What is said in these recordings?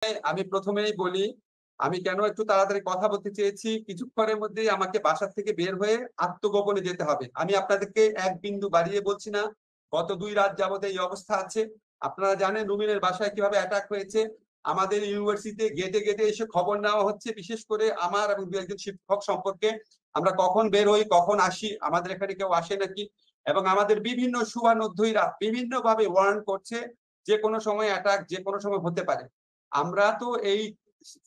আমি প্রথমেই বলি, আমি কেন একটু তাড়াতাড়ি কথা বলতে চেয়েছি, কিছুক্ষণের মধ্যেই আমাকে বাসা থেকে বের হয়ে আত্মগোপনে যেতে হবে। আমি আপনাদেরকে এক বিন্দু বাড়িয়ে বলছি না, গত 2 রাত যাবত এই অবস্থা আছে। আপনারা জানেন রুমিনের বাসায় কিভাবে অ্যাটাক হয়েছে। আমাদের ইউনিভার্সিটিতে গেটে গেটে এসে খবর নেওয়া হচ্ছে, বিশেষ করে আমার এবং 2 একজন শিক্ষক সম্পর্কে। আমরা কখন বের হই, কখন আসি, আমাদের এখানে কেউ আসে নাকি, এবং আমাদের বিভিন্ন শুভানুধ্যায়ীরা বিভিন্ন ভাবে ওয়ার্ন করছে যে কোনো সময় অ্যাটাক যে কোনো সময় হতে পারে। আমরা তো এই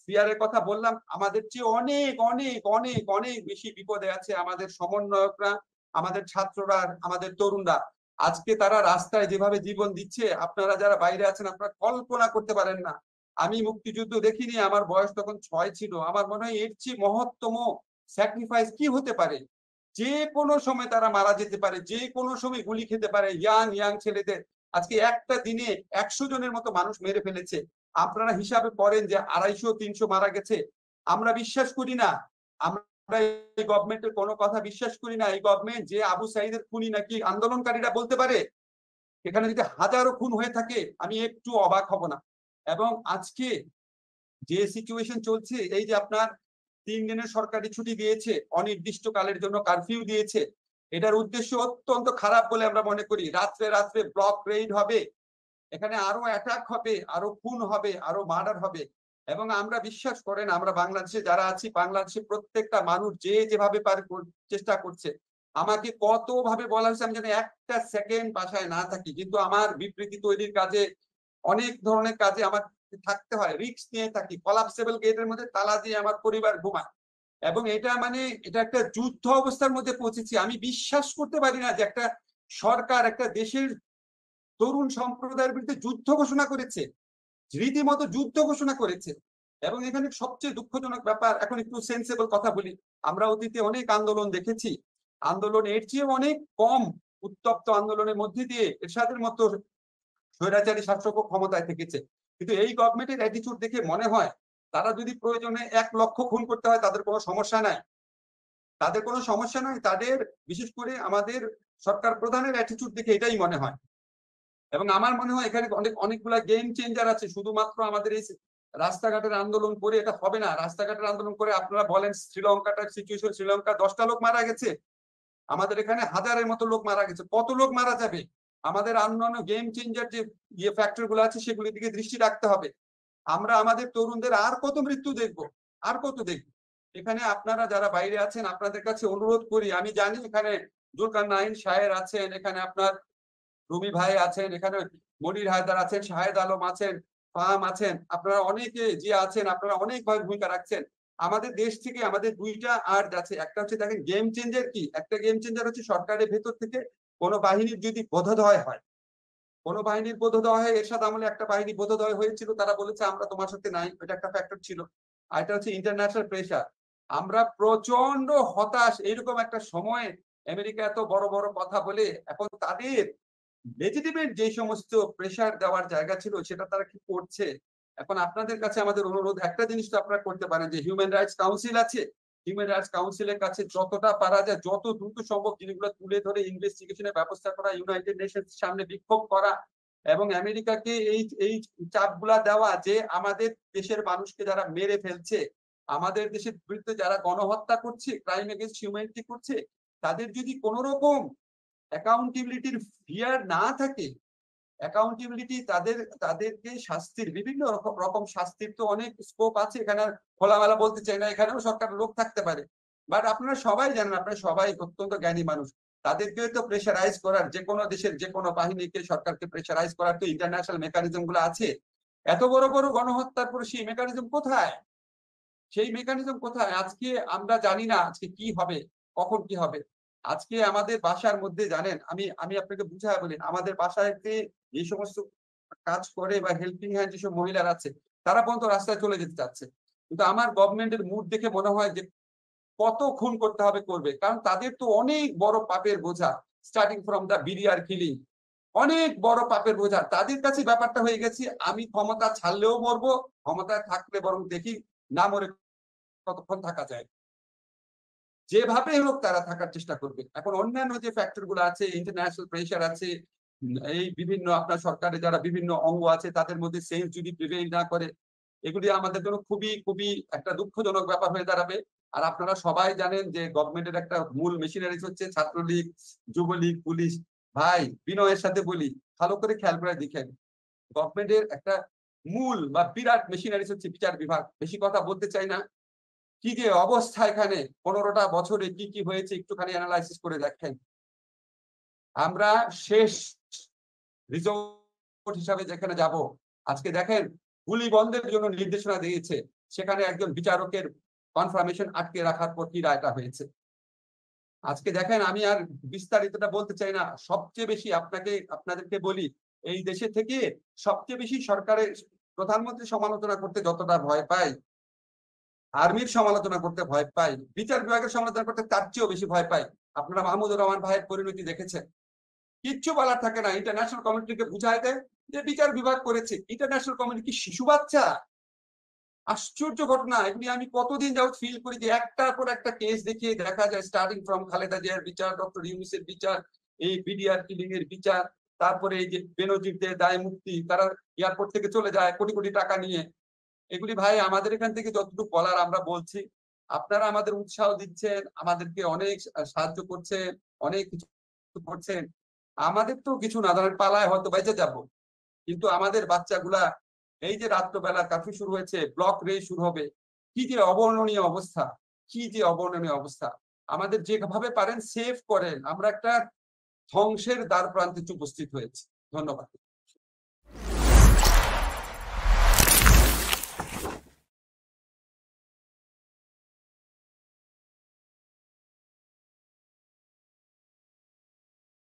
ফিয়ারের কথা বললাম, আমাদের চেয়ে অনেক অনেক অনেক অনেক বেশি বিপদে আছে আমাদের সমন্বয়করা, আমাদের ছাত্ররা, আমাদের তরুণরা। আজকে তারা রাস্তায় যেভাবে জীবন দিচ্ছে, আপনারা যারা বাইরে আছেন আপনারা কল্পনা করতে পারেন না। আমি মুক্তিযুদ্ধ দেখিনি, আমার বয়স তখন 6 ছিল। আমার মনে হয় এর চেয়ে মহত্তম স্যাক্রিফাইস কি হতে পারে। যে কোনো সময় তারা মারা যেতে পারে, যে কোনো সময় গুলি খেতে পারে ইয়াং ইয়াং ছেলেদের। আজকে একটা দিনে 100 জনের মতো মানুষ মেরে ফেলেছে। আপনারা হিসাবে করেন যে 250-300 মারা গেছে। আমরা বিশ্বাস করি না, আমরা এই গভর্নমেন্টের কোনো কথা বিশ্বাস করি না। এই গভর্নমেন্ট যে আবু সাইদের খুনি নাকি আন্দোলনকারীরা বলতে পারে, এখানে যদি হাজারো খুন হয়ে থাকে আমি একটু অবাক হব না। এবং আজকে যে সিচুয়েশন চলছে, এই যে আপনার 3 দিনের সরকারি ছুটি দিয়েছে, অনির্দিষ্টকালের জন্য কারফিউ দিয়েছে, এটার উদ্দেশ্য অত্যন্ত খারাপ বলে আমরা মনে করি। রাত্রে রাত্রে ব্লক রেইড হবে, এখানে আরো অ্যাটাক হবে, আরো খুন হবে, আরো মার্ডার হবে। এবং আমরা বিশ্বাস করেন, আমরা বাংলাদেশে যারা আছি, বাংলাদেশে প্রত্যেকটা মানুষ যে যেভাবে পারে চেষ্টা করছে। আমাকে কত ভাবে বলা হয়েছে আমি যেন একটা সেকেন্ড বাসায় না থাকি, কিন্তু আমার বিবৃতি তৈরির কাজে, অনেক ধরনের কাজে আমার থাকতে হয়, রিস্ক নিয়ে থাকি। কলাপসেবল গেটের মধ্যে তালা দিয়ে আমার পরিবার ঘুমায়। এবং এটা মানে এটা একটা যুদ্ধ অবস্থার মধ্যে পৌঁছেছি। আমি বিশ্বাস করতে পারি না যে একটা সরকার একটা দেশের তরুণ সম্প্রদায়ের বিরুদ্ধে যুদ্ধ ঘোষণা করেছে, রীতিমতো যুদ্ধ ঘোষণা করেছে। এবং এখানে সবচেয়ে দুঃখজনক ব্যাপার, এখন একটু সেন্সেবল কথা বলি, আমরা অতীতে অনেক আন্দোলন দেখেছি। আন্দোলন এর চেয়ে অনেক কম উত্তপ্ত আন্দোলনের মধ্যে দিয়ে এরশাদের মতো স্বৈরাচারী শাসকও ক্ষমতায় থেকেছে। কিন্তু এই গভর্নমেন্টের অ্যাটিটিউড দেখে মনে হয় তারা যদি প্রয়োজনে 1 লক্ষ খুন করতে হয় তাদের কোনো সমস্যা নাই, তাদের কোনো সমস্যা নাই। তাদের বিশেষ করে আমাদের সরকার প্রধানের অ্যাটিটিউড দেখে এটাই মনে হয়। এবং আমার মনে হয় এখানে অনেকগুলা গেম চেঞ্জার আছে। শুধুমাত্র আমাদের এই রাস্তাঘাটের আন্দোলন করে এটা হবে না। রাস্তাঘাটের আন্দোলন করে আপনারা বলেন শ্রীলঙ্কাটার সিচুয়েশন, শ্রীলঙ্কা 10টা লোক মারা গেছে, আমাদের এখানে হাজারের মতো লোক মারা গেছে, কত লোক মারা যাবে। আমাদের অন্যান্য গেম চেঞ্জার যে ফ্যাক্টর গুলো আছে সেগুলির দিকে দৃষ্টি রাখতে হবে। আমরা আমাদের তরুণদের আর কত মৃত্যু দেখব, আর কত দেখব। এখানে আপনারা যারা বাইরে আছেন আপনাদের কাছে অনুরোধ করি, আমি জানি এখানে জুলকারনাইন শাহের আছেন, এখানে আপনার রুমি ভাই আছেন, এখানে মনির হায়দার আছেন, শাহেদ আলম আছেন, ফাহাম আছেন, আপনারা অনেকে যে আছেন আপনারা অনেকভাবে ভূমিকা রাখছেন। আমাদের দেশ থেকে আমাদের 2টা আর্জ আছে। একটা হচ্ছে দেখেন গেম চেঞ্জার কি, একটা গেম চেঞ্জার হচ্ছে সরকারের ভেতর থেকে কোনো বাহিনীর যদি বোধোদয় হয়, কোনো বাহিনীর বোধোদয় হয়। এরশাদ আমলে একটা বাহিনী বোধোদয় হয়েছিল, তারা বলেছে আমরা তোমার সাথে নাই, এটা একটা ফ্যাক্টর ছিল। আর এটা হচ্ছে ইন্টারন্যাশনাল প্রেশার। আমরা প্রচন্ড হতাশ, এইরকম একটা সময়ে আমেরিকা এত বড় বড় কথা বলে এখন তাদের লেজিটিমেট যে সমস্ত প্রেশার দেওয়ার জায়গা ছিল সেটা তারা কি করছে। এখন আপনাদের কাছে আমাদের অনুরোধ, একটা জিনিস তো আপনারা করতে পারেন, যে হিউম্যান রাইটস কাউন্সিল আছে, হিউম্যান রাইটস কাউন্সিলের কাছে যতটা পারা যায় যত দ্রুত সম্ভব জিনিসগুলো তুলে ধরে ইনভেস্টিগেশনের ব্যবস্থা করা, ইউনাইটেড নেশনস সামনে বিক্ষোভ করা, এবং আমেরিকাকে এই এই চাপগুলা দেওয়া যে আমাদের দেশের মানুষকে যারা মেরে ফেলছে, আমাদের দেশের বিরুদ্ধে যারা গণহত্যা করছে, ক্রাইম এগেইনস্ট হিউম্যানিটি করছে, তাদের যদি কোন রকম অ্যাকাউন্টেবিলিটির ফিয়ার না থাকে, অ্যাকাউন্টেবিলিটি তাদেরকে শাস্তির বিভিন্ন রকম শাস্তির তো অনেক স্কোপ আছে। এখানে খোলামেলা বলতে চাই না, এখানেও সরকার লোক থাকতে পারে। বাট আপনারা সবাই জানেন, আপনারা সবাই অত্যন্ত জ্ঞানী মানুষ, তাদেরকে তো প্রেশারাইজ করার, যে কোনো দেশের যে কোনো বাহিনীকে সরকারকে প্রেশারাইজ করার তো ইন্টারন্যাশনাল মেকানিজম গুলো আছে। এত বড় বড় গণহত্যার পরে সেই মেকানিজম কোথায়, সেই মেকানিজম কোথায়? আজকে আমরা জানি না আজকে কি হবে, কখন কি হবে। আজকে আমাদের বাসার মধ্যে জানেন, আমি আমি আপনাকে বুঝায় বলি, আমাদের বাসায় যে সমস্ত কাজ করে বা হেল্পিং হ্যান্ড যেসব মহিলারা আছে, তারা পর্যন্ত রাস্তায় চলে যেতে চাচ্ছে। কিন্তু আমার গভর্নমেন্টের মুড দেখে মনে হয় যে কত খুন করতে হবে করবে, কারণ তাদের তো অনেক বড় পাপের বোঝা, starting from the BDR killing, অনেক বড় পাপের বোঝা তাদের কাছে ব্যাপারটা হয়ে গেছে। আমি ক্ষমতা ছাড়লেও মরবো, ক্ষমতায় থাকলে বরং দেখি না মরে কতক্ষণ থাকা যায়, যেভাবে হোক তারা থাকার চেষ্টা করবে। এখন অন্যান্য যে ফ্যাক্টর গুলো আছে, ইন্টারন্যাশনাল প্রেশার আছে, এই বিভিন্ন আপনার সরকারের যারা বিভিন্ন অঙ্গ আছে তাদের মধ্যে সেন্স যদি প্রিভেইল না করে, এগুলি আমাদের জন্য খুবই খুবই একটা দুঃখজনক ব্যাপার হয়ে দাঁড়াবে। আর আপনারা সবাই জানেন যে গভর্নমেন্টের একটা মূল মেশিনারিজ হচ্ছে ছাত্রলীগ, যুবলীগ, পুলিশ। ভাই বিনয়ের সাথে বলি, ভালো করে খেয়াল করে দেখেন, গভর্নমেন্টের একটা মূল বা বিরাট মেশিনারিজ হচ্ছে বিচার বিভাগ। বেশি কথা বলতে চাই না। কি যে অবস্থা এখানে, 15টা বছরে কি কি হয়েছে একটুখানি অ্যানালাইসিস করে দেখেন। আমরা শেষ রিসোর্ট হিসাবে যেখানে যাব, আজকে দেখেন গুলি বন্ধের জন্য নির্দেশনা দিয়েছে, সেখানে একজন বিচারকের কনফার্মেশন আটকে রাখার পর কি রায়টা হয়েছে। আজকে দেখেন, আমি আর বিস্তারিতটা বলতে চাই না। সবচেয়ে বেশি আপনাদেরকে বলি, এই দেশে থেকে সবচেয়ে বেশি সরকারের প্রধানমন্ত্রী সমালোচনা করতে যতটা ভয় পাই, আর্মির সমালোচনা করতে ভয় পাই, বিচার বিভাগের সমালোচনা করতে তার চেয়েও বেশি ভয় পাই। আপনারা মাহমুদুর রহমান ভাইয়ের পরিণতি দেখেছেন। কিচ্ছু বলার থাকে না, ইন্টারন্যাশনাল কমিউনিটিকে বুঝায় দেয় যে বিচার বিভাগ করেছে। ইন্টারন্যাশনাল কমিউনিটি কি শিশু বাচ্চা? আশ্চর্য ঘটনা। এগুলি আমি কতদিন যাবত ফিল করি যে একটার পর একটা কেস দেখিয়ে দেখা যায়, স্টার্টিং ফ্রম খালেদা জিয়ার বিচার, ডক্টর ইউনূসের বিচার, এই বিডিআর কিলিং এর বিচার, তারপরে এই যে বেনজিরদের দায় মুক্তি, তারা এয়ারপোর্ট থেকে চলে যায় কোটি কোটি টাকা নিয়ে। এগুলি ভাই আমাদের এখান থেকে যতটুকু বলার আমরা বলছি। আপনারা আমাদের উৎসাহ দিচ্ছেন, আমাদেরকে অনেক সাহায্য করছেন, অনেক কিছু করছেন। আমাদের তো কিছু না, ধরেন পালায় হয়তো বেঁচে যাব, কিন্তু আমাদের বাচ্চাগুলা, এই যে রাত্রবেলা কার্ফিউ শুরু হয়েছে, ব্লক রে শুরু হবে, কি যে অবর্ণনীয় অবস্থা, কি যে অবর্ণনীয় অবস্থা। আমাদের যেভাবে পারেন সেভ করেন, আমরা একটা ধ্বংসের দ্বার প্রান্তে উপস্থিত হয়েছি। ধন্যবাদ।